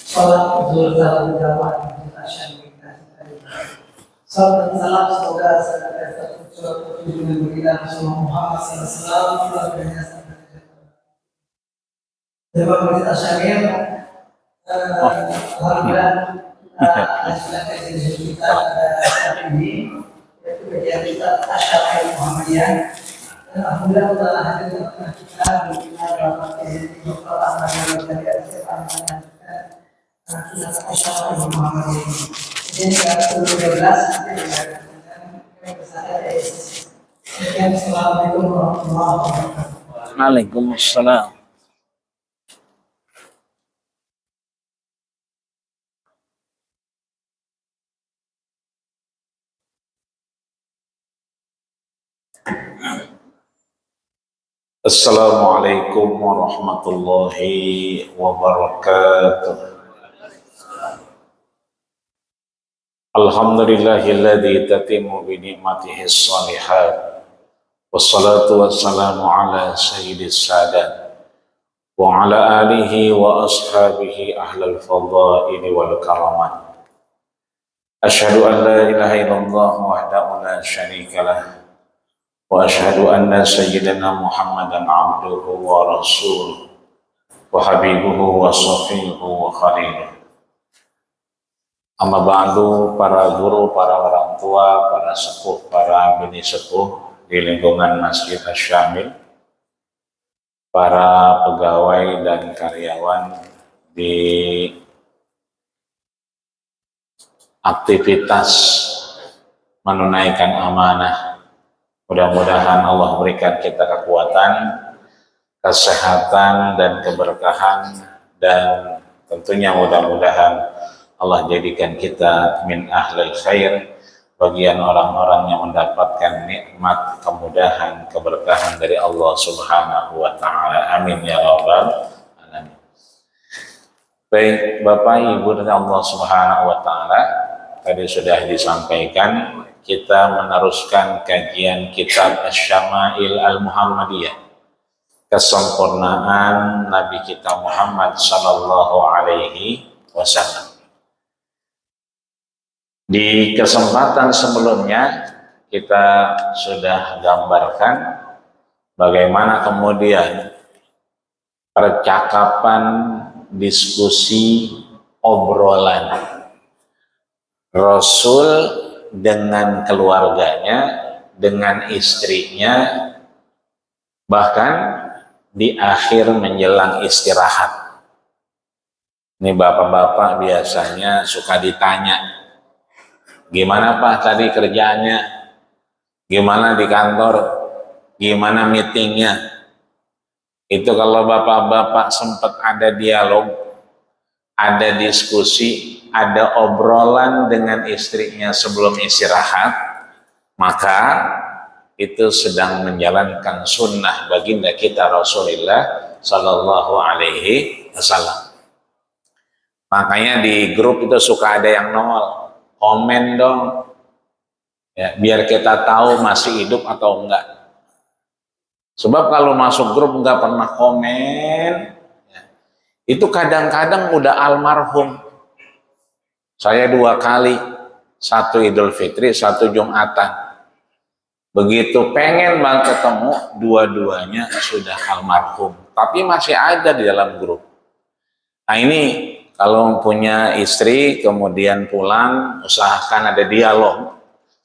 Salat zuhur dalam jamaah kita salat dan salam semoga senantiasa tercurah dengan baginda Rasulullah Muhammad SAW. Terima kasih Asyamir. Alhamdulillah kita ini yaitu kajian kita Asyamir Muhammadiyah. Alhamdulillah telah hadir di tengah kita di rapat ini Dr. Ahmad dari Asyamir Muhammadiyah. Ini ke-13 Assalamualaikum warahmatullahi wabarakatuh. Waalaikumsalam. Assalamualaikum warahmatullahi wabarakatuh. Alhamdulillahilladzi tatimmu bi ni'matihis shalihat. Wassalatu wassalamu ala sayyidis sadat wa ala alihi wa ashabihi ahlal fadaili wal karamat. Asyhadu an la ilaha illallah wahdahu la syarika lah wa asyhadu anna sayyidina Muhammadan abduhu wa rasuluh wa habibuhu wa safihuhu wa khaliluh. Amma ba'du, para guru, para orang tua, para sepuh, para bini sepuh di lingkungan Masjid Asy-Syamil, para pegawai dan karyawan di aktivitas menunaikan amanah. Mudah-mudahan Allah berikan kita kekuatan, kesehatan, dan keberkahan, dan tentunya mudah-mudahan Allah jadikan kita min ahlil khair, bagian orang-orang yang mendapatkan nikmat, kemudahan, keberkahan dari Allah Subhanahu wa Ta'ala. Amin ya rabbal alamin. Baik, Bapak Ibu dari Allah Subhanahu wa Ta'ala, tadi sudah disampaikan kita meneruskan kajian kitab Asy-Syama'il Al-Muhammadiyah, kesempurnaan Nabi kita Muhammad sallallahu alaihi wasallam. Di kesempatan sebelumnya kita sudah gambarkan bagaimana kemudian percakapan, diskusi, obrolan Rasul dengan keluarganya, dengan istrinya, bahkan di akhir menjelang istirahat. Ini bapak-bapak biasanya suka ditanya, gimana Pak tadi kerjaannya? Gimana di kantor? Gimana meetingnya? Itu kalau bapak-bapak sempat ada dialog, ada diskusi, ada obrolan dengan istrinya sebelum istirahat, maka itu sedang menjalankan sunnah baginda kita Rasulullah Sallallahu Alaihi Wasallam. Makanya di grup itu suka ada yang nongol, komen dong, ya, biar kita tahu masih hidup atau enggak. Sebab kalau masuk grup enggak pernah komen, ya, itu kadang-kadang udah almarhum. Saya 2 kali, 1 Idul Fitri, 1 Jumatan. Begitu pengen banget ketemu, dua-duanya sudah almarhum. Tapi masih ada di dalam grup. Nah ini kalau punya istri kemudian pulang, usahakan ada dialog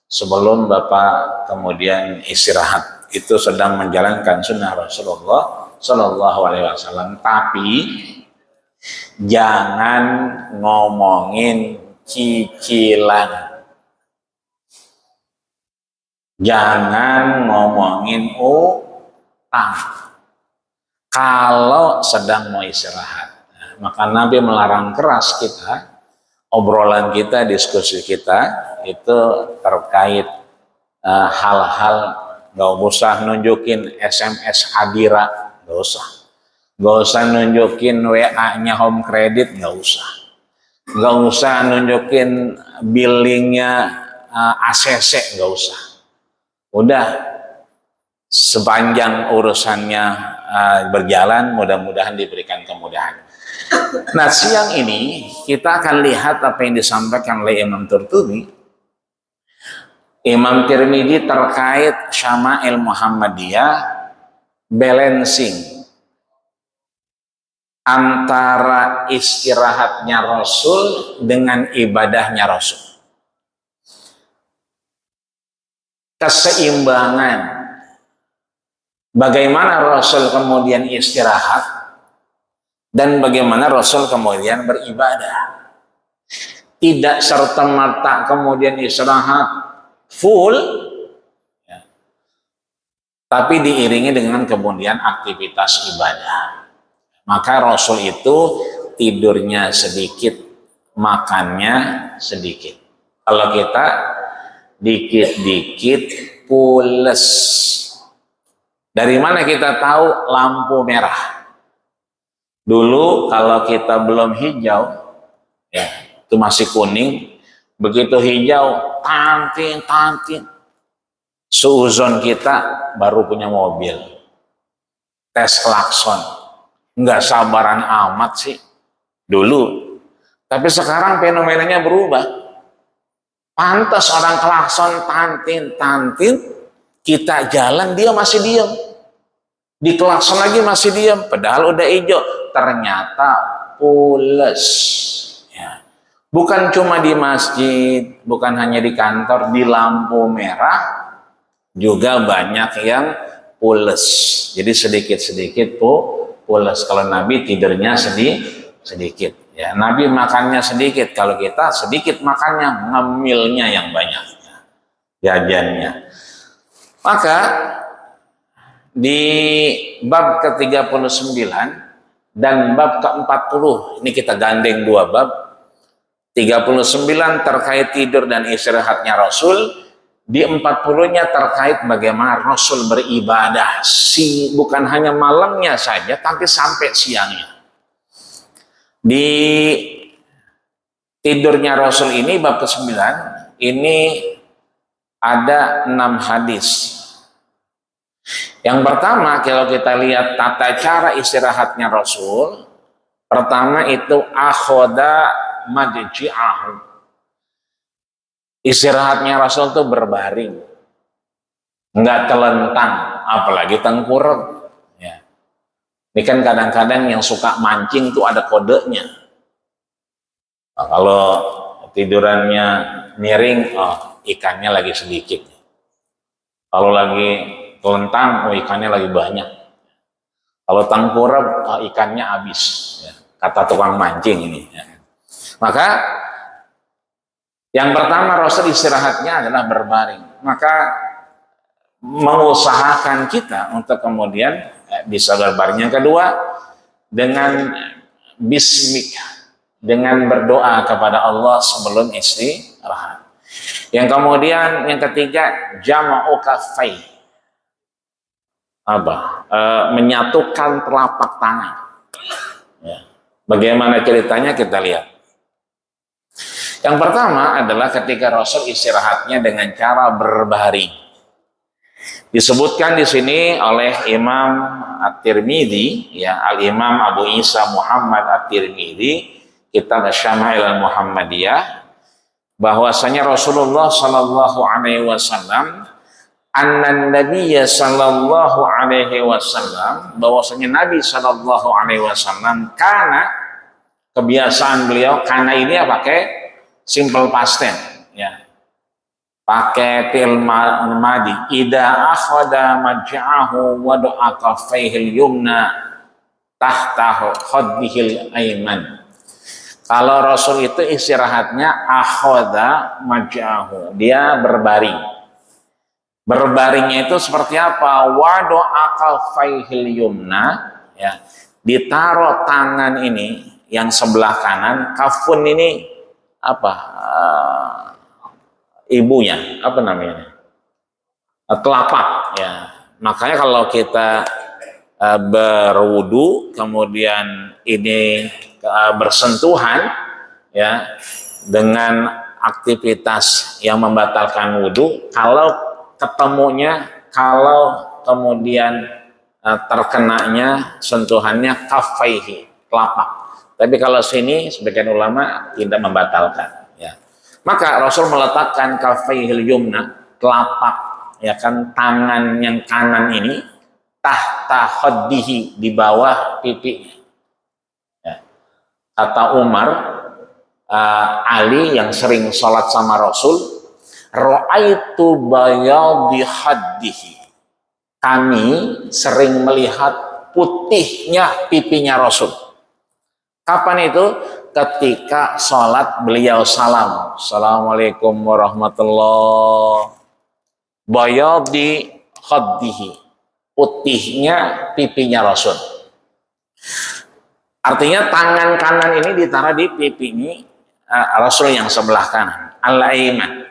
sebelum Bapak kemudian istirahat. Itu sedang menjalankan sunnah Rasulullah Sallallahu Alaihi Wasallam. Tapi jangan ngomongin cicilan, jangan ngomongin utang kalau sedang mau istirahat. Maka Nabi melarang keras kita, obrolan kita, diskusi kita itu terkait hal-hal, gak usah nunjukin SMS Hadira, gak usah nunjukin WA-nya home credit, gak usah nunjukin billingnya ACC, gak usah. Udah, sepanjang urusannya berjalan, mudah-mudahan diberikan kemudahan. Nah, siang ini kita akan lihat apa yang disampaikan oleh Imam Qurtubi, Imam Tirmidzi terkait Syama'il Muhammadiyah, balancing antara istirahatnya Rasul dengan ibadahnya Rasul. Keseimbangan. Bagaimana Rasul kemudian istirahat dan bagaimana Rasul kemudian beribadah. Tidak serta-merta kemudian istirahat full, ya, tapi diiringi dengan kemudian aktivitas ibadah. Maka Rasul itu tidurnya sedikit, makannya sedikit. Kalau kita dikit-dikit pules. Dari mana kita tahu? Lampu merah. Dulu kalau kita belum hijau, ya, itu masih kuning, begitu hijau, tantin. Suuzon kita baru punya mobil. Tes klakson. Nggak sabaran amat sih dulu. Tapi sekarang fenomenanya berubah. Pantas orang klakson tantin, kita jalan dia masih diam. Di klakson lagi masih diam, padahal udah hijau. Ternyata pules. Ya. Bukan cuma di masjid, bukan hanya di kantor, di lampu merah juga banyak yang pules. Jadi sedikit-sedikit pules. Kalau Nabi tidurnya sedikit. Ya, Nabi makannya sedikit. Kalau kita sedikit makannya, ngemilnya yang banyak. Jajannya. Maka di bab ke-39 dan bab ke-40, ini kita gandeng dua bab. 39 terkait tidur dan istirahatnya Rasul, di 40-nya terkait bagaimana Rasul beribadah, bukan hanya malamnya saja, tapi sampai siangnya. Di tidurnya Rasul ini bab ke-9, ini ada 6 hadis. Yang pertama, kalau kita lihat tata cara istirahatnya Rasul, pertama itu akhoda madji'ahu. Istirahatnya Rasul itu berbaring, nggak telentang, apalagi tengkurap. Ya. Ini kan kadang-kadang yang suka mancing tuh ada kodenya. Nah, kalau tidurannya miring, ikannya lagi sedikit. Kalau lagi telentang, ikannya lagi banyak. Kalau tengkurap, ikannya habis. Ya. Kata tukang mancing ini. Ya. Maka yang pertama Rasul istirahatnya adalah berbaring. Maka mengusahakan kita untuk kemudian bisa berbaring. Yang kedua, dengan bismik, dengan berdoa kepada Allah sebelum istirahat. Yang kemudian yang ketiga, jama'u kaffai, menyatukan telapak tangan. Ya. Bagaimana ceritanya kita lihat. Yang pertama adalah ketika Rasul istirahatnya dengan cara berbaring. Disebutkan di sini oleh Imam At-Tirmidzi, ya, Al-Imam Abu Isa Muhammad At-Tirmidzi, kitab Syama'il Muhammadiyah, bahwasanya Rasulullah sallallahu alaihi wasallam, annan nabiyya sallallahu alaihi wasallam, bahwasanya Nabi sallallahu alaihi wasallam, karena kebiasaan beliau, karena ini ya pakai simple past tense, ya, pakai fi'il madi. Idza akhadha maj'ahu wa da'a kaffaihi yumna tahta khaddihil ayman. Kalau Rasul itu istirahatnya akhadha maj'ahu, dia berbaring. Berbaringnya itu seperti apa? Wa da'a kaffaihi yumna, ya, ditaruh tangan ini yang sebelah kanan, kafun ini apa, ibunya apa namanya, telapak, ya. Makanya kalau kita berwudu kemudian ini bersentuhan, ya, dengan aktivitas yang membatalkan wudu, kalau ketemunya, kalau kemudian terkenanya sentuhannya kafaihi, telapak. Tapi kalau sini sebagian ulama tidak membatalkan, ya. Maka Rasul meletakkan kafaihil yumna, telapak, ya kan, tangan yang kanan ini tahta khaddihi, di bawah pipi. Ya. Kata Umar, Ali yang sering sholat sama Rasul, ra'aitu bayadi haddihi, kami sering melihat putihnya pipinya Rasul. Kapan itu? Ketika sholat beliau salam, assalamualaikum warahmatullah, bayadi khaddihi, putihnya pipinya Rasul. Artinya tangan kanan ini ditaruh di pipinya Rasul yang sebelah kanan, al-aiman,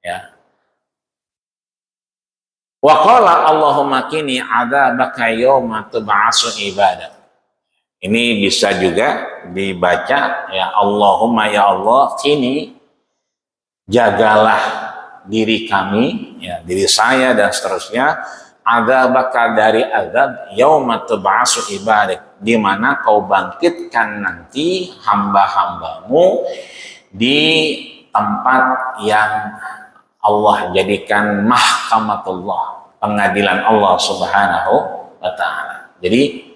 ya. Wa qala Allahumma qini adzabaka yauma tub'atsu ibadah. Ini bisa juga dibaca, ya, Allahumma, ya Allah, qini, jagalah diri kami, ya, diri saya dan seterusnya, adzabaka, dari azab, yauma tub'atsu ibadah, di mana kau bangkitkan nanti hamba-hambamu di tempat yang Allah jadikan mahkamatullah, pengadilan Allah Subhanahu wa ta'ala. Jadi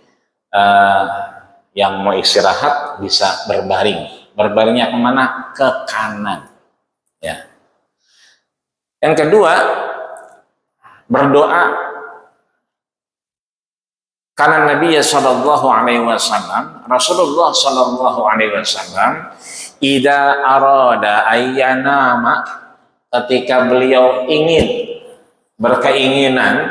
yang mau istirahat bisa berbaring. Berbaringnya kemana? Ke kanan, ya. Yang kedua, berdoa karena Nabi sallallahu alaihi wasallam, Rasulullah sallallahu alaihi wasallam, idza arada ayyanama, ketika beliau ingin, berkeinginan,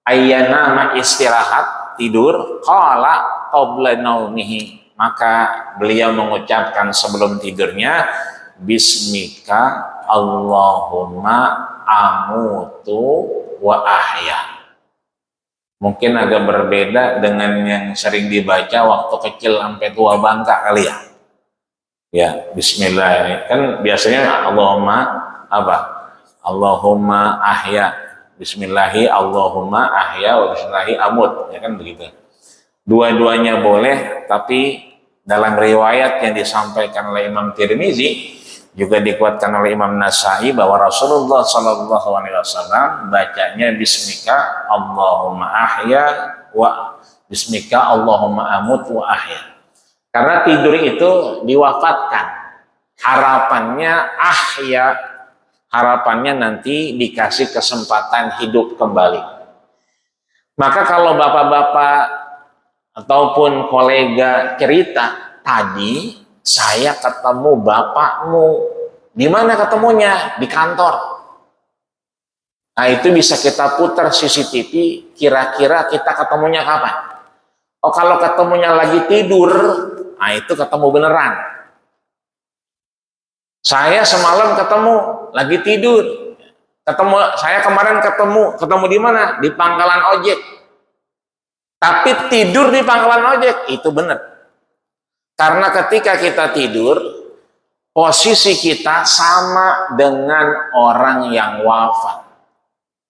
ayyanama, istirahat, tidur, qala qabla naumihi, maka beliau mengucapkan sebelum tidurnya, bismika Allahumma amutu wa ahya. Mungkin agak berbeda dengan yang sering dibaca waktu kecil sampai tua bangka kali ya. Ya, bismillah. Kan biasanya Allahumma apa? Allahumma ahya. Bismillahi Allahumma ahya wa bismillahi amut. Ya kan begitu. Dua-duanya boleh, tapi dalam riwayat yang disampaikan oleh Imam Tirmizi, juga dikuatkan oleh Imam Nasai, bahwa Rasulullah Sallallahu Alaihi Wasallam bacanya bismika Allahumma ahya wa bismika Allahumma amut wa ahya. Karena tidur itu diwafatkan, harapannya ahya, harapannya nanti dikasih kesempatan hidup kembali. Maka kalau bapak-bapak ataupun kolega cerita, tadi saya ketemu bapakmu. Di mana ketemunya? Di kantor. Nah, itu bisa kita putar CCTV, kira-kira kita ketemunya kapan? Oh, kalau ketemunya lagi tidur, nah itu ketemu beneran. Saya semalam ketemu lagi tidur. Saya kemarin ketemu di mana? Di pangkalan ojek. Tapi tidur di pangkalan ojek, itu benar. Karena ketika kita tidur, posisi kita sama dengan orang yang wafat.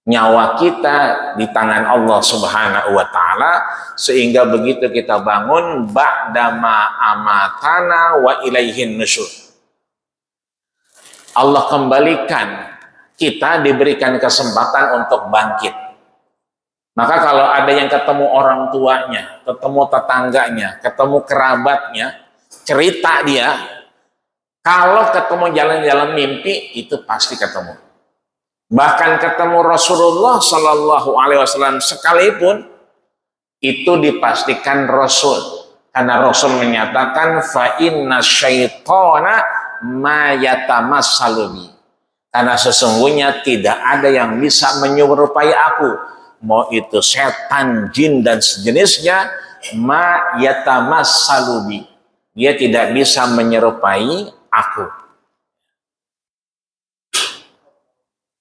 Nyawa kita di tangan Allah Subhanahu wa ta'ala, sehingga begitu kita bangun, ba'dama amatana wa ilaihin nusyur, Allah kembalikan, kita diberikan kesempatan untuk bangkit. Maka kalau ada yang ketemu orang tuanya, ketemu tetangganya, ketemu kerabatnya, cerita dia, kalau ketemu jalan-jalan mimpi, itu pasti ketemu. Bahkan ketemu Rasulullah Sallallahu Alaihi Wasallam sekalipun, itu dipastikan Rasul. Karena Rasul menyatakan, fa inna syaitana ma yatamassalu bi. Karena sesungguhnya tidak ada yang bisa menyerupai aku. Mau itu setan, jin, dan sejenisnya, ma yatamassalu bi. Dia tidak bisa menyerupai aku.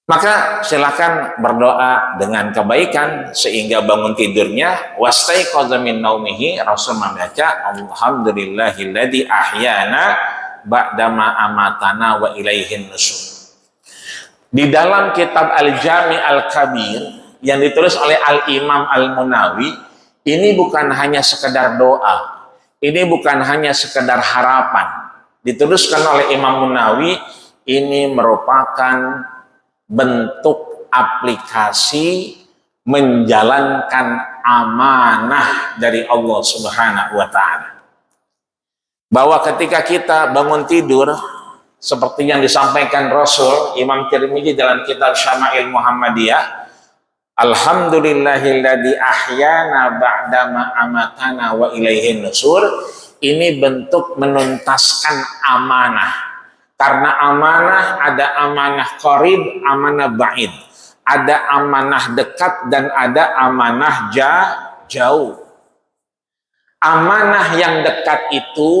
Maka silakan berdoa dengan kebaikan sehingga bangun tidurnya wastaiqadha min naumihi. Rasul membaca alhamdulillahilladzi ahyana ba'dama amatana wa ilaihin nusyur. Di dalam kitab Al-Jami' Al-Kabir yang ditulis oleh Al-Imam Al-Munawi ini bukan hanya sekedar doa, ini bukan hanya sekedar harapan. Dituliskan oleh Imam Munawi, ini merupakan bentuk aplikasi menjalankan amanah dari Allah Subhanahu wa Ta'ala. Bahwa ketika kita bangun tidur, seperti yang disampaikan Rasul Imam Tirmidzi dalam kitab Syama'il Muhammadiyah, Alhamdulillahilladzi ahyana ba'dama amatana wa ilaihin nusur. Ini bentuk menuntaskan amanah. Karena amanah ada amanah qarib, amanah ba'id. Ada amanah dekat dan ada amanah jauh. Amanah yang dekat itu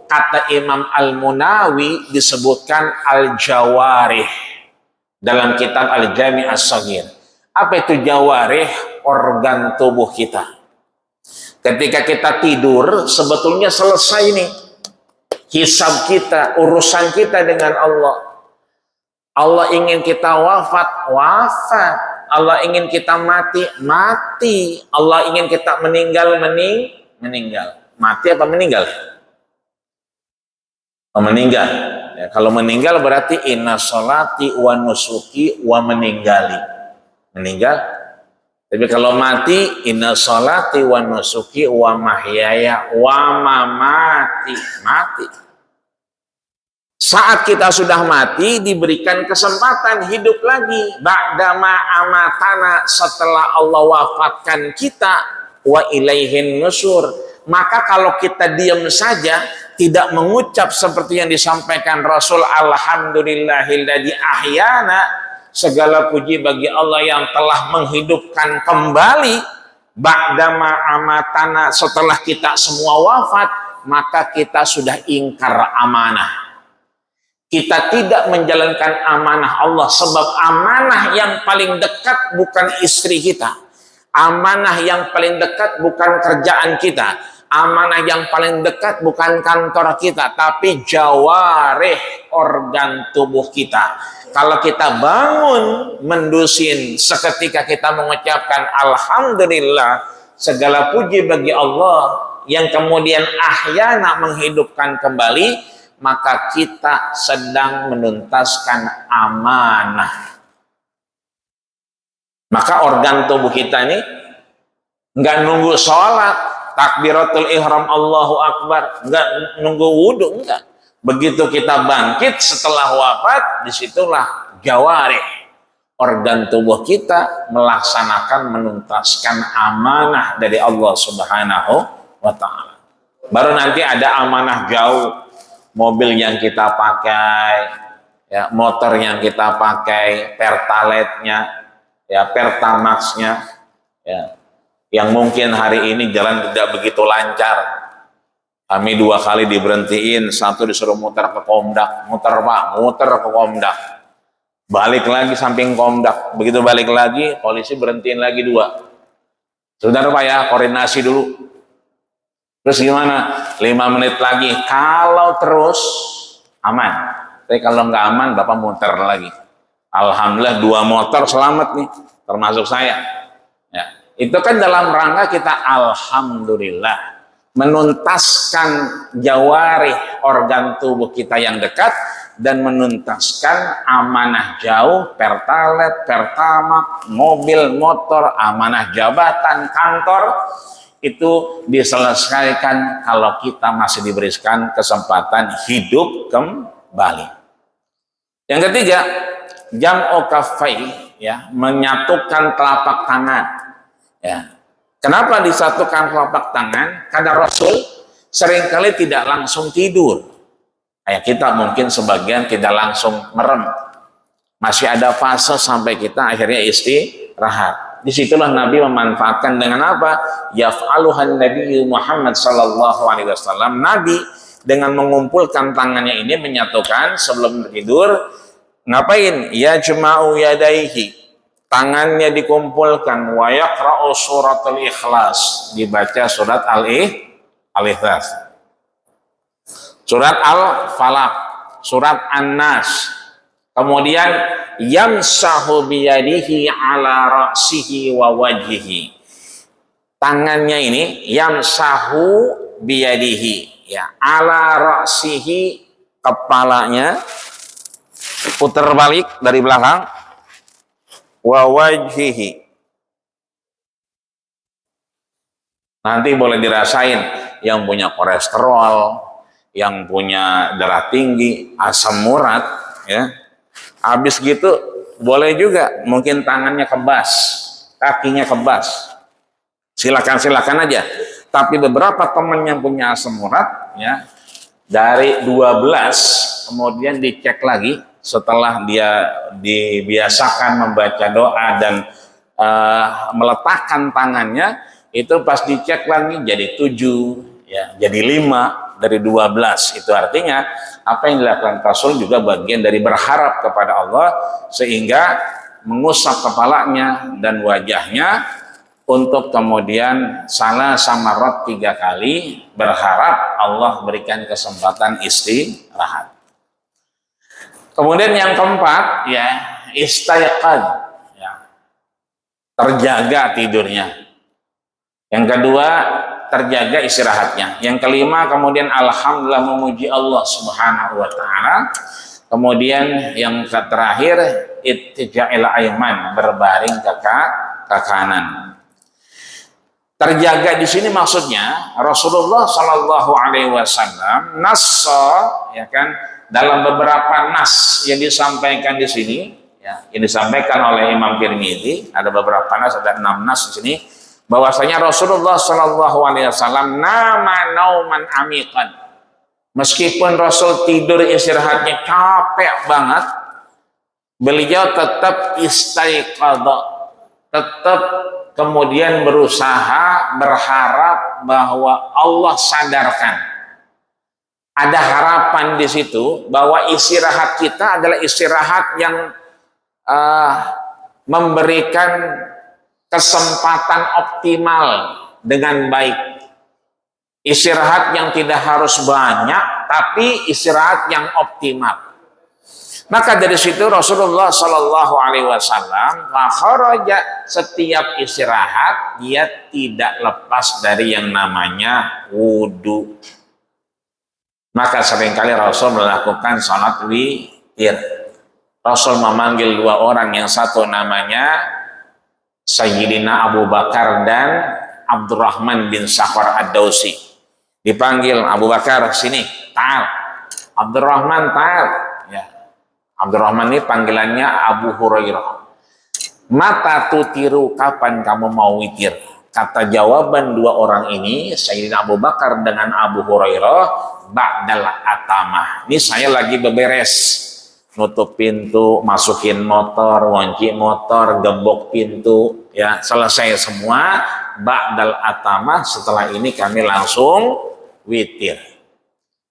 kata Imam Al-Munawi disebutkan al-jawarih dalam kitab Al-Jami' As-Shaghir. Apa itu jawarih? Organ tubuh kita. Ketika kita tidur sebetulnya selesai nih hisab kita, urusan kita dengan Allah. Allah ingin kita wafat, wafat. Allah ingin kita mati, mati. Allah ingin kita meninggal, meninggal. Mati apa meninggal? Oh, meninggal. Ya, kalau meninggal berarti inna sholati wa nusuki wa meninggali. Meninggal. Tapi kalau mati inna sholati wa nusuki wa mahyaya wa mamati. Mati. Saat kita sudah mati diberikan kesempatan hidup lagi. Ba'dama amatana, setelah Allah wafatkan kita, wa ilaihin nusur. Maka kalau kita diam saja, tidak mengucap seperti yang disampaikan Rasul, alhamdulillahilladzi ahyana, segala puji bagi Allah yang telah menghidupkan kembali, ba'dama amatana, setelah kita semua wafat, maka kita sudah ingkar amanah. Kita tidak menjalankan amanah Allah, sebab amanah yang paling dekat bukan istri kita. Amanah yang paling dekat bukan kerjaan kita. Amanah yang paling dekat bukan kantor kita, tapi jawarih, organ tubuh kita. Kalau kita bangun mendusin, seketika kita mengucapkan alhamdulillah, segala puji bagi Allah yang kemudian ahyana, menghidupkan kembali, maka kita sedang menuntaskan amanah. Maka organ tubuh kita ini nggak nunggu sholat, takbiratul ihram Allahu Akbar, nggak nunggu wudhu, enggak. Begitu kita bangkit setelah wafat, disitulah jawarih, organ tubuh kita melaksanakan, menuntaskan amanah dari Allah Subhanahu wa Ta'ala. Baru nanti ada amanah jauh. Mobil yang kita pakai, ya, motor yang kita pakai, pertaletnya, ya, pertamaxnya, ya, yang mungkin hari ini jalan tidak begitu lancar. Kami 2 kali diberhentiin, satu disuruh muter ke Komdak, muter ke Komdak, balik lagi samping Komdak, begitu balik lagi polisi berhentiin lagi 2. Saudara Pak ya, koordinasi dulu. Terus gimana? 5 menit lagi. Kalau terus aman. Tapi kalau nggak aman, Bapak muter lagi. Alhamdulillah 2 motor selamat nih, termasuk saya. Ya, itu kan dalam rangka kita alhamdulillah menuntaskan jawarih, organ tubuh kita yang dekat, dan menuntaskan amanah jauh, pertalet, pertamak, mobil, motor, amanah jabatan, kantor. Itu diselesaikan kalau kita masih diberikan kesempatan hidup kembali. Yang ketiga, jam'u kaffai, ya, menyatukan telapak tangan. Ya. Kenapa disatukan telapak tangan? Karena Rasul seringkali tidak langsung tidur. Kayak kita mungkin sebagian tidak langsung merem. Masih ada fase sampai kita akhirnya istirahat. Disitulah Nabi memanfaatkan dengan apa? Yaf'aluhan Nabi Muhammad sallallahu alaihi wasallam. Nabi dengan mengumpulkan tangannya ini menyatukan sebelum tidur. Ngapain? Ya jema'u yadaihi. Tangannya dikumpulkan. Wa yaqra'u suratul ikhlas. Dibaca surat al-ikhlas. Surat al-falaq. Surat an-nas. Kemudian yamsahu biyadihi ala ra'sihi wa wajhihi. Tangannya ini yamsahu biyadihi, ya, ala ra'sihi, kepalanya putar balik dari belakang, wa wajhihi. Nanti boleh dirasain yang punya kolesterol, yang punya darah tinggi, asam urat, ya. Habis gitu boleh juga mungkin tangannya kebas, kakinya kebas. Silakan aja. Tapi beberapa teman yang punya asam urat, ya, dari 12 kemudian dicek lagi setelah dia dibiasakan membaca doa dan meletakkan tangannya, itu pas dicek lagi jadi 7, ya, jadi 5 dari 12. Itu artinya apa yang dilakukan Rasul juga bagian dari berharap kepada Allah, sehingga mengusap kepalanya dan wajahnya untuk kemudian salah samarat 3 kali, berharap Allah berikan kesempatan istirahat. Kemudian yang keempat, ya, istayqad, ya, terjaga tidurnya. Yang kedua, terjaga istirahatnya. Yang kelima, kemudian alhamdulillah, memuji Allah Subhanahu wa taala. Kemudian yang terakhir, ittija'il aiman, berbaring ke kanan. Terjaga di sini maksudnya Rasulullah Shallallahu alaihi wasallam nassa, ya kan, dalam beberapa nas yang disampaikan di sini, ya, yang disampaikan oleh Imam Tirmidzi, ada beberapa nas, ada 6 nas di sini, bahwasanya Rasulullah Shallallahu alaihi wasallam nama nauman amikan. Meskipun Rasul tidur istirahatnya capek banget, beliau tetap istaiqadha, tetap kemudian berusaha berharap bahwa Allah sadarkan. Ada harapan di situ bahwa istirahat kita adalah istirahat yang memberikan kesempatan optimal dengan baik. Istirahat yang tidak harus banyak, tapi istirahat yang optimal. Maka dari situ Rasulullah Shallallahu alaihi wasallam kharaja, setiap istirahat dia tidak lepas dari yang namanya wudu. Maka seringkali Rasul melakukan salat witir. Rasul memanggil 2 orang, yang satu namanya Sayyidina Abu Bakar dan Abdurrahman bin Sakhar Ad-Dausi. Dipanggil, Abu Bakar sini, ta'al. Abdurrahman ta'al. Ya. Abdurrahman ini panggilannya Abu Hurairah. Mata tutiru, kapan kamu mau witir? Kata jawaban 2 orang ini, Sayyidina Abu Bakar dengan Abu Hurairah, ba'dal atamah. Ini saya lagi beberes, nutup pintu, masukin motor, ngunci motor, gembok pintu, ya, selesai semua. Ba'dal atamah, setelah ini kami langsung witir.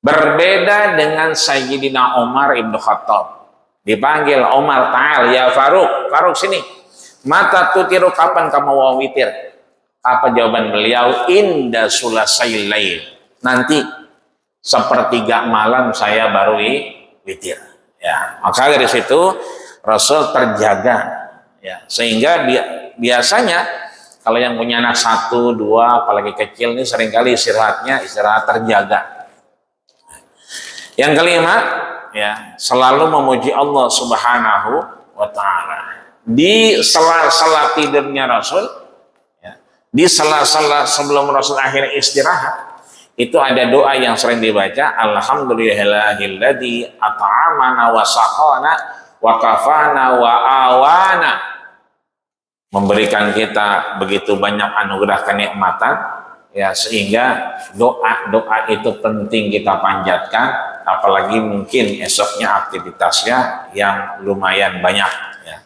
Berbeda dengan Sayyidina Umar ibn Khattab. Dipanggil Umar, ta'al ya Faruk, Faruk sini. Mata tutiru, kapan kamu mau witir? Apa jawaban beliau? Inda sulasail lail. Nanti sepertiga malam saya baru witir. Ya, maka dari situ Rasul terjaga, ya, sehingga biasanya kalau yang punya anak 1, 2, apalagi kecil ini seringkali istirahatnya istirahat terjaga. Yang kelima, ya, selalu memuji Allah Subhanahu wa taala. Di sela-sela tidurnya Rasul, ya, di sela-sela sebelum Rasul akhirnya istirahat, itu ada doa yang sering dibaca, alhamdulillahilladzi at'amana wa saqana wa kafana wa awana. Memberikan kita begitu banyak anugerah kenikmatan, ya, sehingga doa itu penting kita panjatkan, apalagi mungkin esoknya aktivitasnya yang lumayan banyak, ya.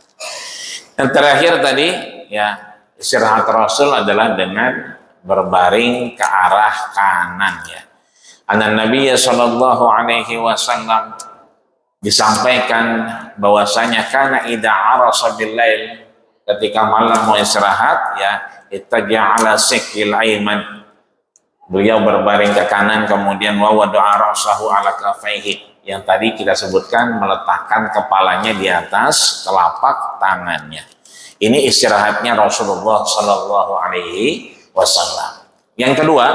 Yang terakhir tadi, ya, istirahat Rasul adalah dengan berbaring ke arah kanan, ya. An-Nabi sallallahu alaihi wasallam disampaikan bahwasanya kana idza arasa bil lail, ketika malam mau istirahat, ya, ittaja ala sikil aiman, Beliau berbaring ke kanan, kemudian wa wada'a ra'sahu ala kafaihi, yang tadi kita sebutkan meletakkan kepalanya di atas telapak tangannya. Ini istirahatnya Rasulullah Sallallahu Alaihi Wasallam. Yang kedua,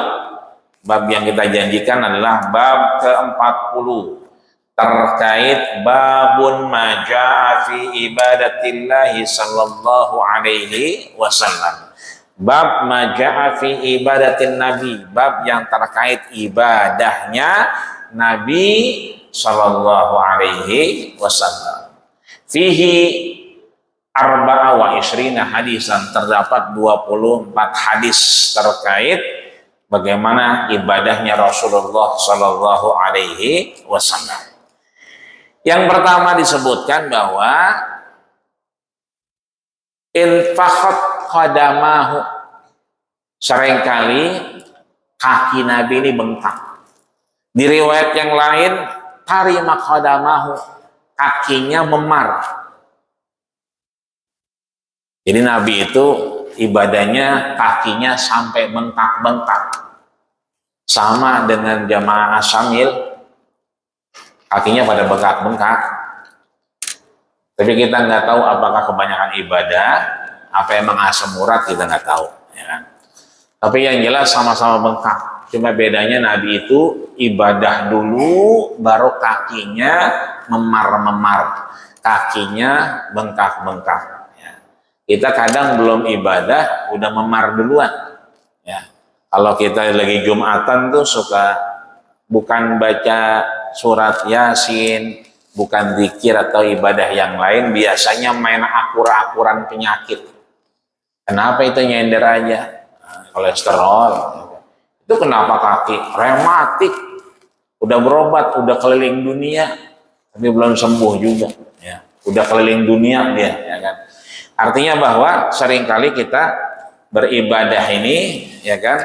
bab yang kita janjikan adalah bab ke-40 terkait babun maja'a fi ibadatillahi sallallahu alaihi wasallam. Bab maja'a fi ibadatin nabi, bab yang terkait ibadahnya Nabi sallallahu alaihi wasallam. Fihi arba'a wa isrina hadisan, terdapat 24 hadis terkait bagaimana ibadahnya Rasulullah sallallahu alaihi wasallam. Yang pertama disebutkan bahwa infakhat qadamahu, seringkali kaki Nabi ini bengkak. Di riwayat yang lain tarima qadamahu, kakinya memar. Jadi Nabi itu ibadahnya kakinya sampai bengkak-bengkak. Sama dengan jamaah Asyamil, kakinya pada bengkak-bengkak. Tapi kita nggak tahu apakah kebanyakan ibadah, apa emang asam urat, kita nggak tahu, ya kan? Tapi yang jelas sama-sama bengkak. Cuma bedanya Nabi itu ibadah dulu, baru kakinya memar-memar, kakinya bengkak-bengkak. Ya. Kita kadang belum ibadah udah memar duluan. Ya. Kalau kita lagi Jumatan tuh suka bukan baca surat Yasin, bukan zikir atau ibadah yang lain, biasanya main akur-akuran penyakit. Kenapa itu nyender aja? Kolesterol. Itu kenapa kaki? Rematik. Udah berobat, udah keliling dunia, tapi belum sembuh juga. Ya. Udah keliling dunia dia, ya kan? Artinya bahwa seringkali kita beribadah ini, ya kan,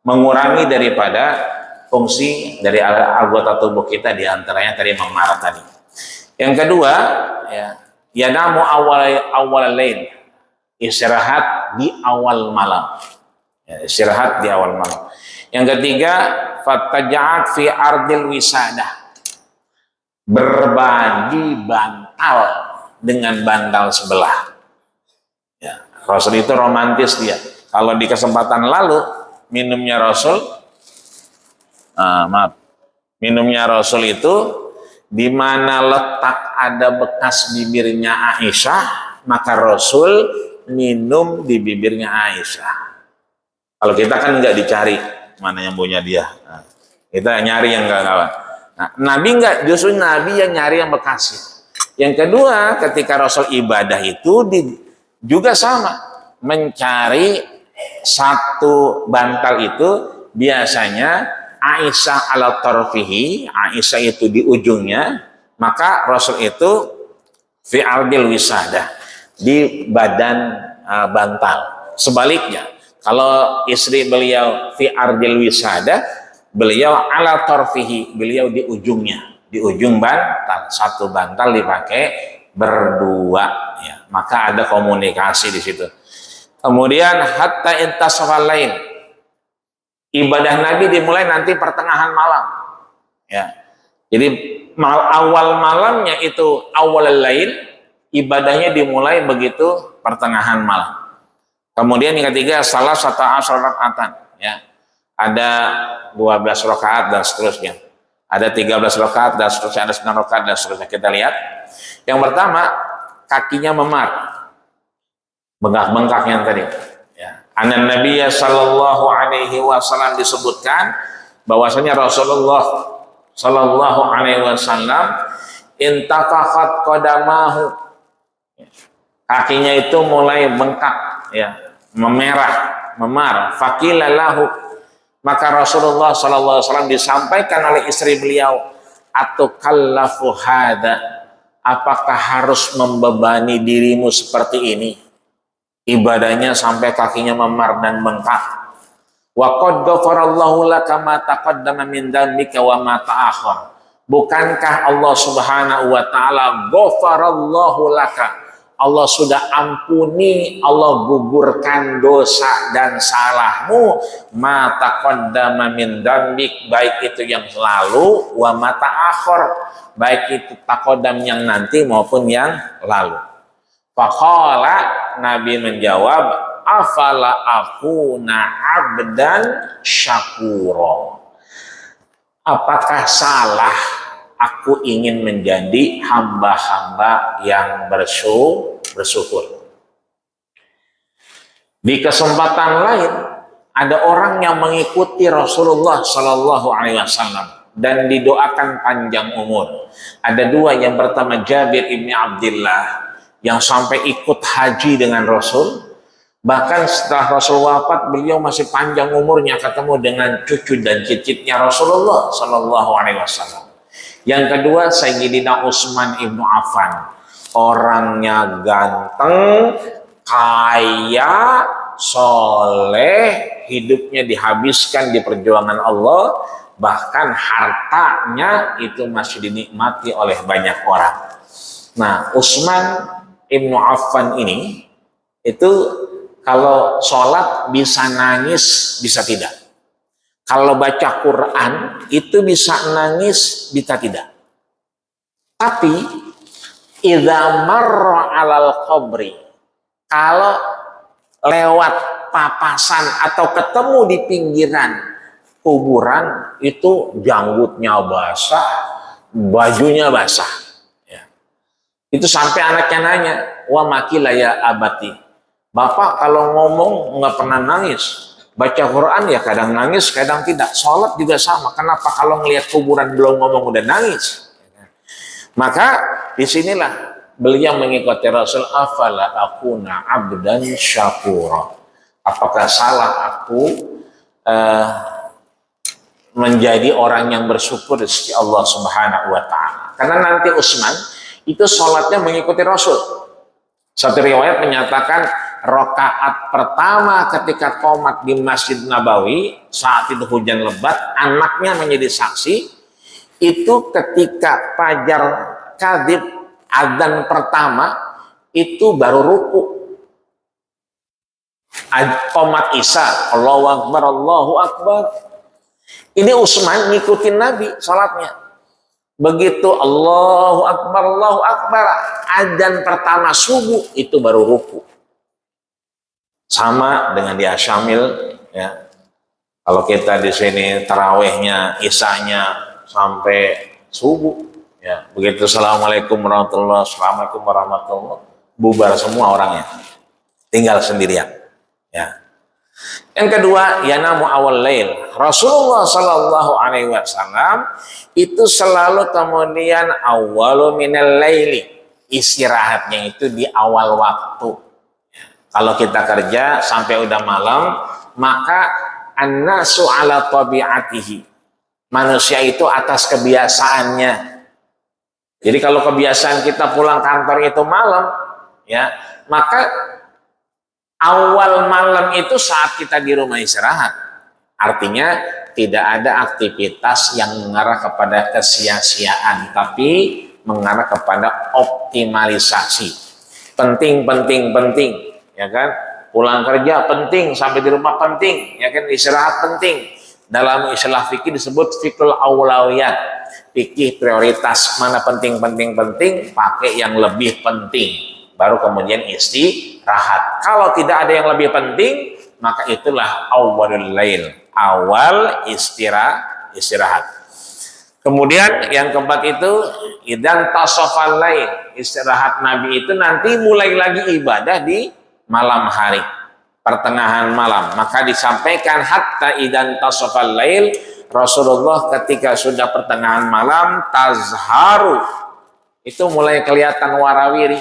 mengurangi daripada fungsi dari anggota tubuh kita, diantaranya tadi memar tadi. Yang kedua, ya, yanamu awal lain, istirahat di awal malam. Ya, istirahat di awal malam. Yang ketiga, fataja'at fi ardil wisadah, berbagi bantal dengan bantal sebelah. Ya, Rasul itu romantis dia. Kalau di kesempatan lalu minumnya Rasul, minumnya Rasul itu di mana letak ada bekas bibirnya Aisyah, maka Rasul minum di bibirnya Aisyah. Kalau kita kan nggak dicari mana yang punya dia, kita nyari yang kawan. Nah, Nabi nggak, justru Nabi yang nyari yang bekasnya. Yang kedua, ketika Rasul ibadah itu juga sama, mencari satu bantal itu biasanya Aisyah ala tarfihi, Aisyah itu di ujungnya, maka Rasul itu fi ardil wisadah, di badan bantal. Sebaliknya, kalau istri beliau fi ardil wisadah, beliau ala tarfihi, beliau di ujungnya, di ujung bantal. Satu bantal dipakai berdua, ya. Maka ada komunikasi di situ. Kemudian hatta intasafal lain, ibadah Nabi dimulai nanti pertengahan malam, ya. Jadi awal malamnya itu awal lain, ibadahnya dimulai begitu pertengahan malam. Kemudian yang ketiga, salah satu rakaatan, ya. Ada 12 rakaat dan seterusnya. Ada 13 rakaat dan seterusnya, ada 9 rakaat dan seterusnya. Kita lihat. Yang pertama, kakinya memar. Bengkak-bengkak yang tadi. Ya. Anan Nabi sallallahu alaihi wasallam disebutkan bahwasanya Rasulullah sallallahu alaihi wasallam intafakhat qadamahu. Kakinya itu mulai bengkak, ya, memerah, memar. Faqila lahu, maka Rasulullah sallallahu alaihi wasallam disampaikan oleh istri beliau, atukallafu hada, apakah harus membebani dirimu seperti ini? Ibadahnya sampai kakinya memar dan bengkak. Wa qad ghafarallahu laka ma taqaddama min dzambika wa ma ta'akhkhar. Bukankah Allah Subhanahu wa taala ghafarallahu laka, Allah sudah ampuni, Allah gugurkan dosa dan salahmu, ma taqaddama min dzambik, baik itu yang lalu, wa ma ta'akhir, baik itu taqaddam yang nanti maupun yang lalu. Faqala, Nabi menjawab, afala akuna abdan syakura. Apakah salah aku ingin menjadi hamba-hamba yang bersyukur? Di kesempatan lain ada orang yang mengikuti Rasulullah Shallallahu Alaihi Wasallam dan didoakan panjang umur. Ada dua, yang pertama Jabir ibni Abdillah yang sampai ikut haji dengan Rasul. Bahkan setelah Rasul wafat, beliau masih panjang umurnya, ketemu dengan cucu dan cicitnya Rasulullah Shallallahu Alaihi Wasallam. Yang kedua Sayyidina Utsman ibnu Affan, orangnya ganteng, kaya, soleh, hidupnya dihabiskan di perjuangan Allah, bahkan hartanya itu masih dinikmati oleh banyak orang. Nah, Utsman ibnu Affan ini itu kalau sholat bisa nangis, bisa tidak. Kalau baca Quran itu bisa nangis, bisa tidak. Tapi idza marra 'alal qabri, kalau lewat papasan atau ketemu di pinggiran kuburan, itu janggutnya basah, bajunya basah. Ya. Itu sampai anaknya nanya, wa makila ya abati, bapak kalau ngomong nggak pernah nangis, baca Quran ya kadang nangis, kadang tidak. Sholat juga sama. Kenapa kalau ngelihat kuburan belum ngomong udah nangis? Maka disinilah beliau mengikuti Rasul. Afala akuna abdan syakura. Apakah salah aku menjadi orang yang bersyukur di sisi Allah Subhanahu Wa Taala? Karena nanti Utsman itu sholatnya mengikuti Rasul. Satu riwayat menyatakan rakaat pertama ketika qomat di Masjid Nabawi, saat itu hujan lebat, anaknya menjadi saksi. Itu ketika fajar kadhib, adzan pertama, itu baru ruku. Qomat Isya, Allahu Akbar, Allahu Akbar. Ini Utsman ngikutin Nabi sholatnya. Begitu Allahu Akbar, adzan pertama subuh, itu baru ruku. Sama dengan di Asyamil, ya. Kalau kita di sini tarawehnya, isanya sampai subuh, ya. Begitu Assalamualaikum warahmatullahi wabarakatuh, Assalamualaikum warahmatullahi wabarakatuh, bubar semua orangnya, tinggal sendirian, ya. Yang kedua, yanamu awal lail. Rasulullah Shallallahu Alaihi Wasallam itu selalu kemudian awalu minal laili, istirahatnya itu di awal waktu. Kalau kita kerja sampai udah malam, maka annasu ala tabiatihi, manusia itu atas kebiasaannya. Jadi kalau kebiasaan kita pulang kantor itu malam, ya, maka awal malam itu saat kita di rumah istirahat. Artinya tidak ada aktivitas yang mengarah kepada kesia-siaan, tapi mengarah kepada optimalisasi. Penting, ya kan? Pulang kerja penting, sampai di rumah penting, ya kan? Istirahat penting. Dalam istilah fikih disebut fikul aulawiyat. Fikih prioritas, mana penting, pakai yang lebih penting. Baru kemudian istirahat. Kalau tidak ada yang lebih penting, maka itulah awalul lail, awal istirahat. Kemudian yang keempat itu idan tasofal lail, istirahat Nabi itu nanti mulai lagi ibadah di malam hari, pertengahan malam. Maka disampaikan hatta idan tasofal lail, Rasulullah ketika sudah pertengahan malam, tazharu, itu mulai kelihatan warawiri,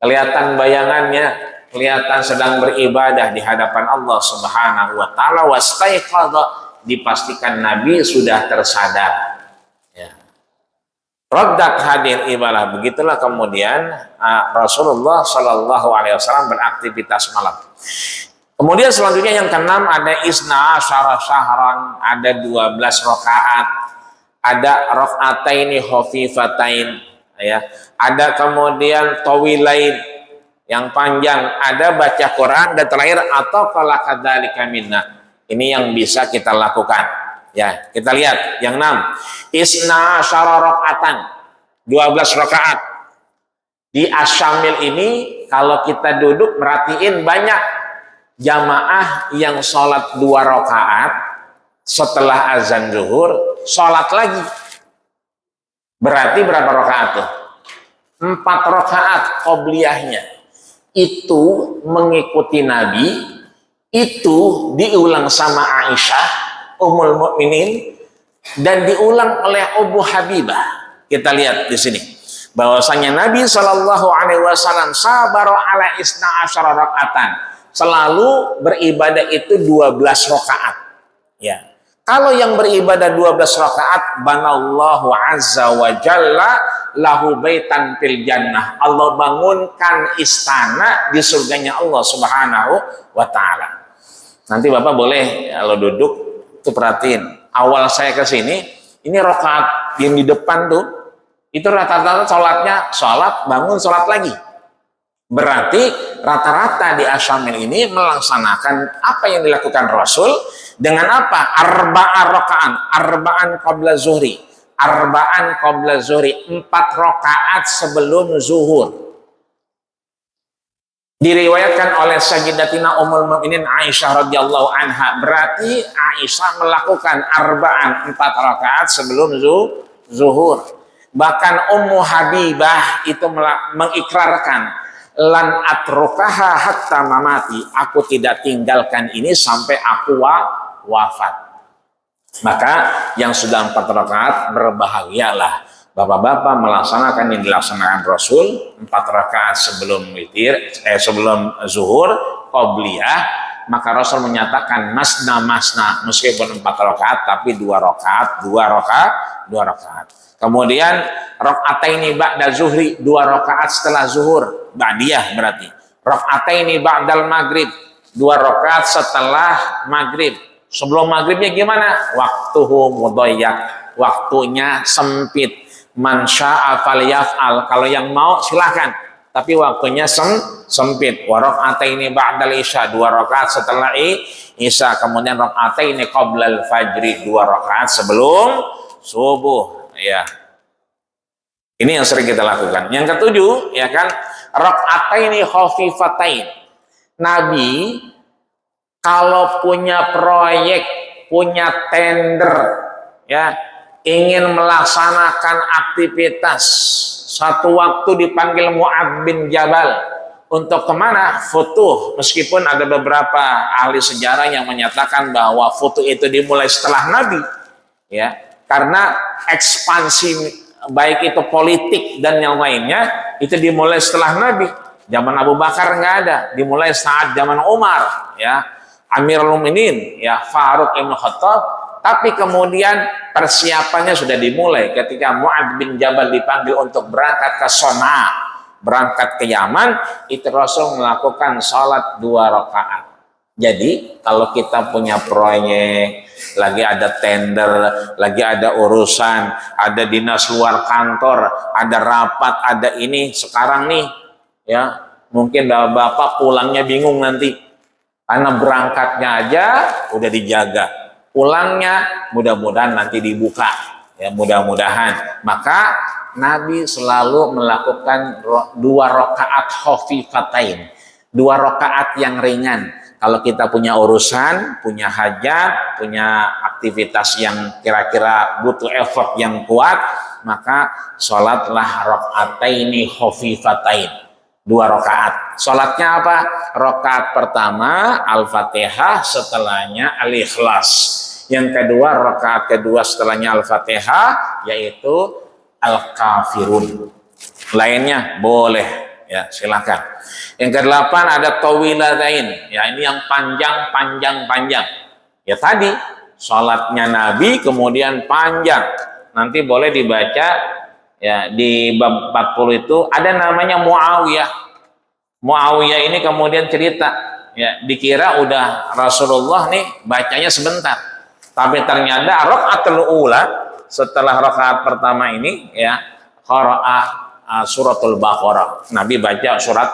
kelihatan bayangannya, kelihatan sedang beribadah di hadapan Allah Subhanahu wa taala. Wastaiqadha, dipastikan Nabi sudah tersadar. Ya. Raddat hadir ibadah. Begitulah kemudian Rasulullah Shallallahu Alaihi Wasallam beraktivitas malam. Kemudian selanjutnya yang keenam ada isna asyara syahran, ada 12 rakaat, ada rakaataini khafifatain, ya. Ada kemudian tawilain, yang panjang, ada baca Quran, dan terakhir atau qala kadzalika minna. Ini yang bisa kita lakukan. Ya, kita lihat yang 6. Isna asyara rakaatan, 12 rakaat. Di Asyamil ini kalau kita duduk merhatiin banyak jamaah yang sholat 2 rakaat setelah azan zuhur, sholat lagi. Berarti berapa rakaat tuh? 4 rakaat qobliyahnya. Itu mengikuti Nabi, itu diulang sama Aisyah Ummul Mukminin dan diulang oleh Ummu Habibah. Kita lihat di sini bahwasanya Nabi Shallallahu Alaihi Wasallam sabar ala isna asyara rakaatan, selalu beribadah itu 12 rakaat. Ya, kalau yang beribadah 12 rakaat, banallahu azza wa jalla lahu baitan fil jannah. Allah bangunkan istana di surganya Allah Subhanahu wa taala. Nanti Bapak boleh kalau duduk tuh perhatiin. Awal saya ke sini, ini rakaat yang di depan tuh itu rata-rata sholat bangun sholat lagi. Berarti rata-rata di Asyamil ini melaksanakan apa yang dilakukan Rasul dengan apa? Arba'an qabla zuhri. 4 rakaat sebelum zuhur. Diriwayatkan oleh Sayyidatina Ummul Mukminin Aisyah radhiyallahu anha. Berarti Aisyah melakukan 4 rakaat sebelum zuhur. Bahkan Ummu Habibah itu mengikrarkan, lan atrukaha hatta mamati, aku tidak tinggalkan ini sampai aku wafat. Maka yang sudah 4 rakaat berbahagialah. Bapak-bapak melaksanakan yang dilaksanakan Rasul, 4 rakaat sebelum sebelum zuhur qobliyah. Maka Rasul menyatakan masna meskipun 4 rakaat tapi 2 rakaat. Kemudian rakaataini ba'da zuhri, 2 rakaat setelah zuhur, ba'diyah berarti. Rakaataini ba'dal maghrib, 2 rakaat setelah maghrib. Sebelum maghribnya gimana? Waktuhu mudayyak, waktunya sempit. Man syaa falyaf'al, kalau yang mau silakan, tapi waktunya sempit. Wa rakaataini ba'dal isya, 2 rakaat setelah isya. Kemudian rakaataini qoblal fajri, 2 rakaat sebelum subuh. Ya, ini yang sering kita lakukan. Yang ketujuh, ya kan, rakaataini khafifatain. Nabi kalau punya proyek, punya tender, ya, ingin melaksanakan aktivitas, satu waktu dipanggil Mu'adz bin Jabal untuk kemana? Futuh. Meskipun ada beberapa ahli sejarah yang menyatakan bahwa futuh itu dimulai setelah Nabi, ya, karena ekspansi baik itu politik dan yang lainnya itu dimulai setelah Nabi. Zaman Abu Bakar nggak ada, dimulai saat zaman Umar, ya, Amirul Mukminin, ya, Faruq Ibn Khattab. Tapi kemudian persiapannya sudah dimulai ketika Mu'adz bin Jabal dipanggil untuk berangkat ke Sona, berangkat ke Yaman. Itu Rasul melakukan sholat 2 rakaat. Jadi kalau kita punya proyek, lagi ada tender, lagi ada urusan, ada dinas luar kantor, ada rapat, ada ini sekarang nih, ya, mungkin bapak pulangnya bingung nanti karena berangkatnya aja udah dijaga, pulangnya mudah-mudahan nanti dibuka, ya, mudah-mudahan. Maka Nabi selalu melakukan 2 rakaat khafifatain, 2 rakaat yang ringan. Kalau kita punya urusan, punya hajat, punya aktivitas yang kira-kira butuh effort yang kuat, maka sholatlah rakaataini khafifatain, 2 rakaat. Sholatnya apa? Rakaat pertama Al-Fatihah, setelahnya Al-Ikhlas. Yang kedua, rakaat kedua setelahnya Al-Fatihah, yaitu Al-Kafirun. Lainnya boleh, ya, silakan. Yang ke-8 ada tawilatain, ya, ini yang panjang. Ya tadi sholatnya Nabi kemudian panjang. Nanti boleh dibaca, ya, di bab 40 itu ada namanya Muawiyah. Muawiyah ini kemudian cerita, ya, dikira udah Rasulullah nih bacanya sebentar. Tapi ternyata rakaatul ula, setelah rakaat pertama ini, ya, qara'a suratul Baqarah. Nabi baca surat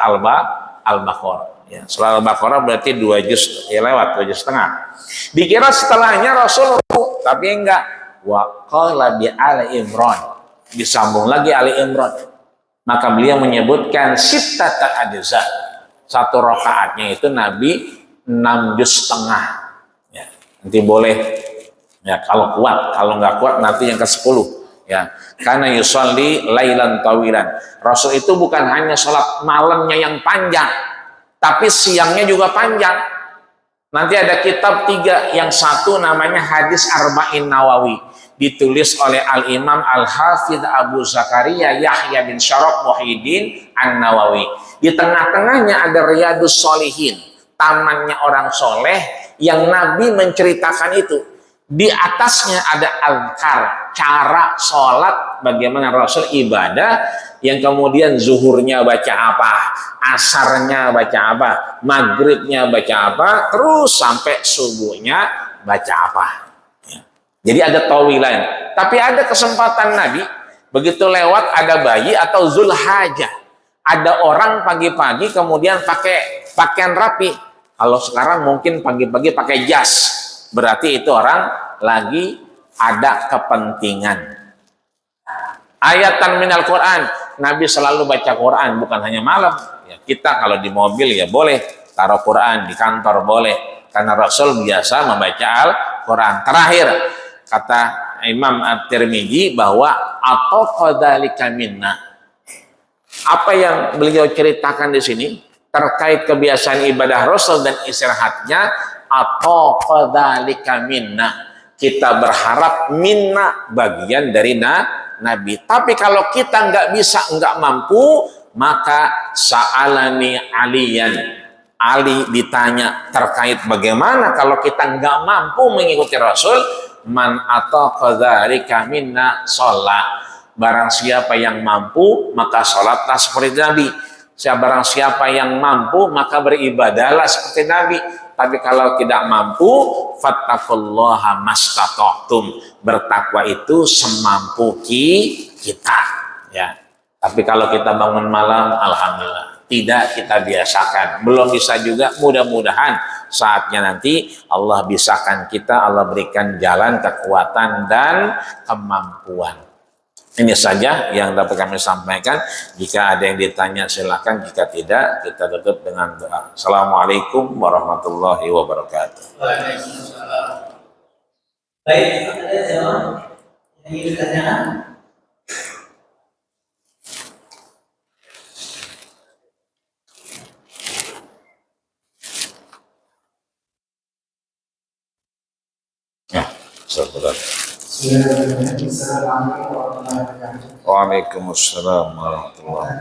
Al-Baqarah. Ya, surah Al-Baqarah berarti 2 juz, ya lewat 2 juz setengah. Dikira setelahnya Rasul ruku, tapi enggak. Wa qala bi Ali Imran. Disambung lagi Ali Imran. Maka beliau menyebutkan sittata ajza. 1 rakaatnya itu Nabi 6 juz setengah. Ya, nanti boleh ya kalau kuat, kalau nggak kuat nanti yang ke-10 ya. Karena yusolli lailan tawilan. Rasul itu bukan hanya sholat malamnya yang panjang, tapi siangnya juga panjang. Nanti ada kitab 3, yang satu namanya Hadis Arba'in Nawawi, ditulis oleh Al-Imam Al-Hafidh Abu Zakaria Yahya bin Syaraf Muhyiddin An-Nawawi. Di tengah-tengahnya ada Riyadus Sholihin, tamannya orang soleh yang Nabi menceritakan itu. Di atasnya ada azkar, cara sholat, bagaimana Rasul ibadah, yang kemudian zuhurnya baca apa, asarnya baca apa, maghribnya baca apa, terus sampai subuhnya baca apa. Jadi ada tawilan. Tapi ada kesempatan Nabi, begitu lewat ada bayi atau Zulhajjah, ada orang pagi-pagi kemudian pakai pakaian rapi. Kalau sekarang mungkin pagi-pagi pakai jas, berarti itu orang lagi ada kepentingan. Ayatan minal Quran, Nabi selalu baca Quran, bukan hanya malam. Ya, kita kalau di mobil ya boleh taruh Quran, di kantor boleh, karena Rasul biasa membaca Al-Quran. Terakhir kata Imam At-Tirmidzi bahwa atau qadzalika minna. Apa yang beliau ceritakan di sini terkait kebiasaan ibadah Rasul dan istirahatnya, atau qadzalika minna, kita berharap minna bagian dari Nabi. Tapi kalau kita nggak bisa, nggak mampu, maka sa'alani aliyan, Ali ditanya terkait bagaimana kalau kita nggak mampu mengikuti Rasul. Man atau qadzalika minna sholat. Barang siapa yang mampu maka sholatlah seperti Nabi. Barang siapa yang mampu maka beribadahlah seperti Nabi. Tapi kalau tidak mampu, fattaqullaha mastata'tum. Bertakwa itu semampu kita. Ya. Tapi kalau kita bangun malam, alhamdulillah, tidak kita biasakan. Belum bisa juga, mudah-mudahan saatnya nanti Allah bisakan kita, Allah berikan jalan, kekuatan, dan kemampuan. Ini saja yang dapat kami sampaikan. Jika ada yang ditanya silakan, jika tidak kita tutup dengan doa. Assalamualaikum warahmatullahi wabarakatuh. Waalaikumsalam. Baik, ada jawab yang ingin ditanyakan? Ya, saudara. Waalaikumsalam warahmatullahi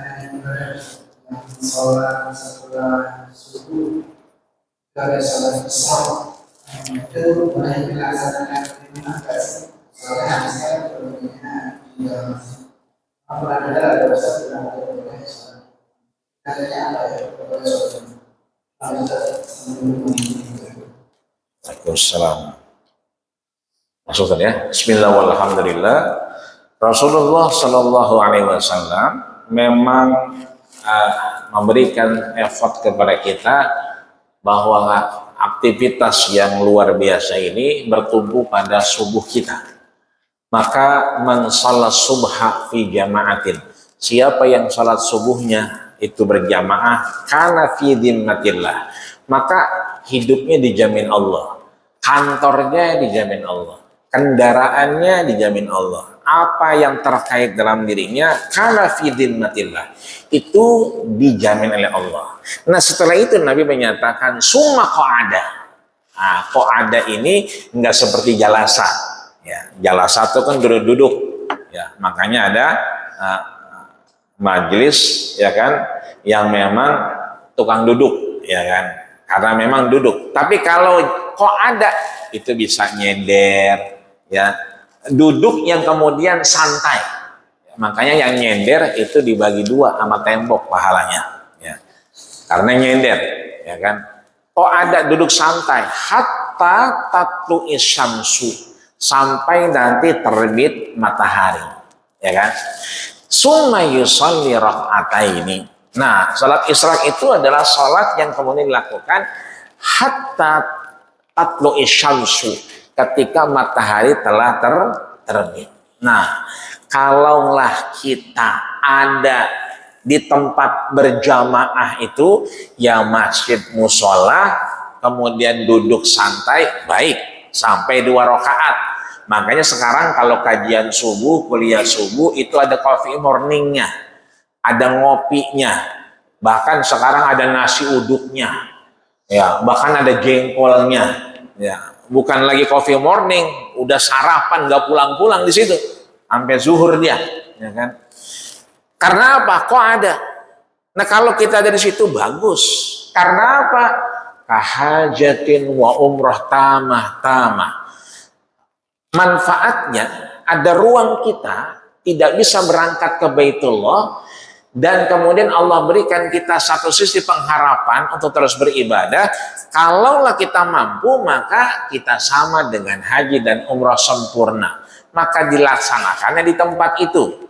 Waalaikumsalam. Maksudnya ya, Bismillah walhamdulillah. Rasulullah Shallallahu Alaihi Wasallam memang memberikan effort kepada kita bahwa aktivitas yang luar biasa ini bertumbuh pada subuh kita. Maka man shalat subha fi jama'atin, siapa yang salat subuhnya itu berjamaah, kana fi dhimmatillah, maka hidupnya dijamin Allah, kantornya dijamin Allah, kendaraannya dijamin Allah, apa yang terkait dalam dirinya kana fi dhimmatillah, itu dijamin oleh Allah. Nah setelah itu Nabi menyatakan summa qa'ada. Nah, qa'ada ini enggak seperti jalasa ya. Jalasa itu kan duduk-duduk ya, makanya ada majelis ya kan yang memang tukang duduk ya kan, karena memang duduk. Tapi kalau qa'ada itu bisa nyender ya, duduk yang kemudian santai. Makanya yang nyender itu dibagi dua sama tembok pahalanya ya. Karena nyender ya kan. Oh ada duduk santai hatta tatlu isyamsu, sampai nanti terbit matahari ya kan. Summa yusalli raka'ataini, Nah, salat isyraq itu adalah salat yang kemudian dilakukan hatta tatlu'i syamsu, ketika matahari telah terbit. Nah, kalaulah kita ada di tempat berjamaah itu, ya masjid musola, kemudian duduk santai, baik, sampai 2 rakaat. Makanya sekarang kalau kajian subuh, kuliah subuh, itu ada coffee morningnya, ada ngopinya, bahkan sekarang ada nasi uduknya, ya, bahkan ada jengkolnya, ya, bukan lagi coffee morning, udah sarapan nggak pulang-pulang di situ sampai zuhur dia, ya kan? Karena apa? Kok ada? Nah, kalau kita ada di situ bagus. Karena apa? Kahajatin wa umrah tamah. Manfaatnya ada ruang kita tidak bisa berangkat ke Baitullah, dan kemudian Allah berikan kita satu sisi pengharapan untuk terus beribadah. Kalaulah kita mampu, maka kita sama dengan haji dan umrah sempurna, maka dilaksanakannya di tempat itu.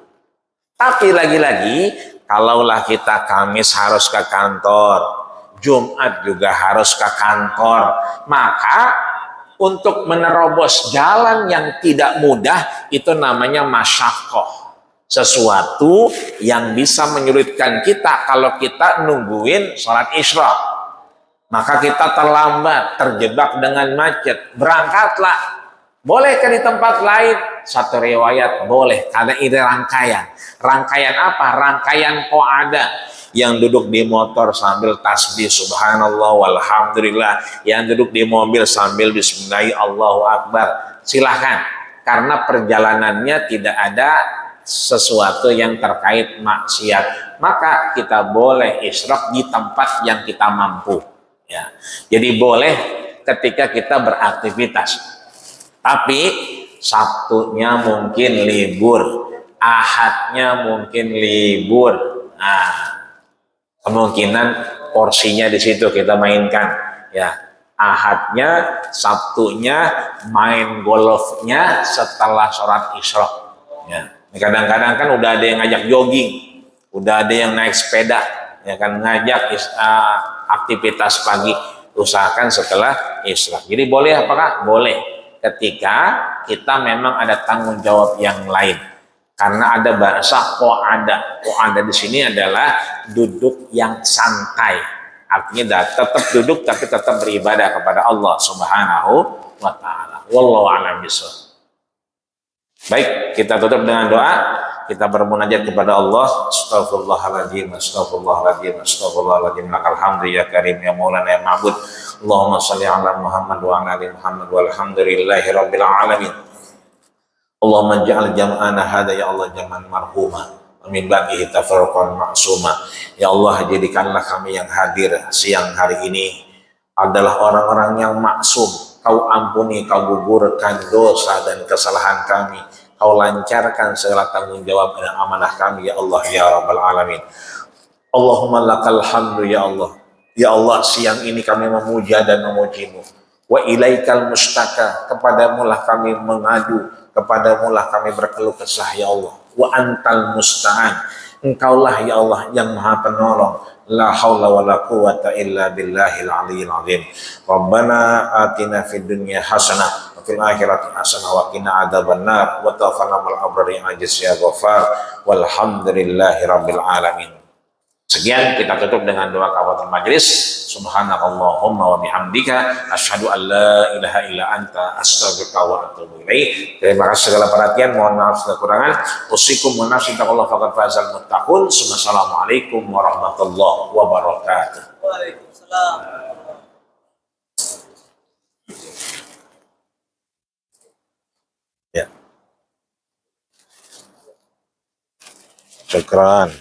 Tapi lagi-lagi, kalaulah kita Kamis harus ke kantor, Jumat juga harus ke kantor, maka untuk menerobos jalan yang tidak mudah, itu namanya masyaqqah. Sesuatu yang bisa menyulitkan kita kalau kita nungguin sholat isyraq. Maka kita terlambat, terjebak dengan macet, berangkatlah. Bolehkah di tempat lain? Satu riwayat boleh, karena ini rangkaian. Rangkaian apa? Rangkaian ada yang duduk di motor sambil tasbih subhanallah walhamdulillah, yang duduk di mobil sambil bismillah Allahu akbar. Silahkan, karena perjalanannya tidak ada sesuatu yang terkait maksiat, maka kita boleh isyraq di tempat yang kita mampu, ya. Jadi boleh ketika kita beraktivitas. Tapi Sabtunya mungkin libur, Ahadnya mungkin libur. Nah, kemungkinan porsinya di situ kita mainkan, ya. Ahadnya, Sabtunya main golfnya setelah sholat isyraq, ya. Kadang-kadang kan udah ada yang ngajak jogging, udah ada yang naik sepeda, ya kan, ngajak aktivitas pagi, usahakan setelah isyraq. Jadi boleh apakah? Boleh ketika kita memang ada tanggung jawab yang lain. Karena ada bahasa ada di sini adalah duduk yang santai. Artinya tetap duduk tapi tetap beribadah kepada Allah Subhanahu wa taala. Wallahu a'lam bishawab. Baik, kita tutup dengan doa. Kita bermunajat kepada Allah. Astaghfirullahaladzim, astaghfirullahaladzim, astaghfirullahaladzim. Lakal hamdu ya karim ya maulana ya ma'bud. Allahumma salli ala Muhammad wa ala ali Muhammad walhamdulillahi rabbil alamin. Allahumma ja'al jam'ana hada ya Allah jam'an marhuma, min ba'dihi tafarruqan ma'suma. Ya Allah, jadikanlah kami yang hadir siang hari ini adalah orang-orang yang maksum. Kau ampuni, kau gugurkan dosa dan kesalahan kami. Kau lancarkan segala tanggung jawab dan amanah kami ya Allah ya rabbal alamin. Allahumma lakal hamdu ya Allah. Ya Allah, siang ini kami memuja dan memuji-Mu. Wa ilaikal mustaka, kepadamu lah kami mengadu, kepadamu lah kami berkeluh kesah ya Allah. Wa antal musta'an, engkaulah ya Allah yang maha penolong. La haula wa la quwata illa billahil aliyyil azim. Rabbana atina fid dunya hasanah wa fil akhirati hasanah wa qina adzabannar wa tawaffana mal abrari ajiz ya ghafar walhamdulillahi rabbil alamin. Sekian, kita tutup dengan doa kafatul majlis. Subhanakallahumma wa bihamdika asyhadu an la ilaha illa anta astaghfiruka wa atubu ilaik. Terima kasih segala perhatian, mohon maaf segala kekurangan. Usikum wa nafsi taqallahu faqad fazal muttaqun. Assalamualaikum warahmatullahi wabarakatuh. Waalaikumsalam. Ya. Syukran.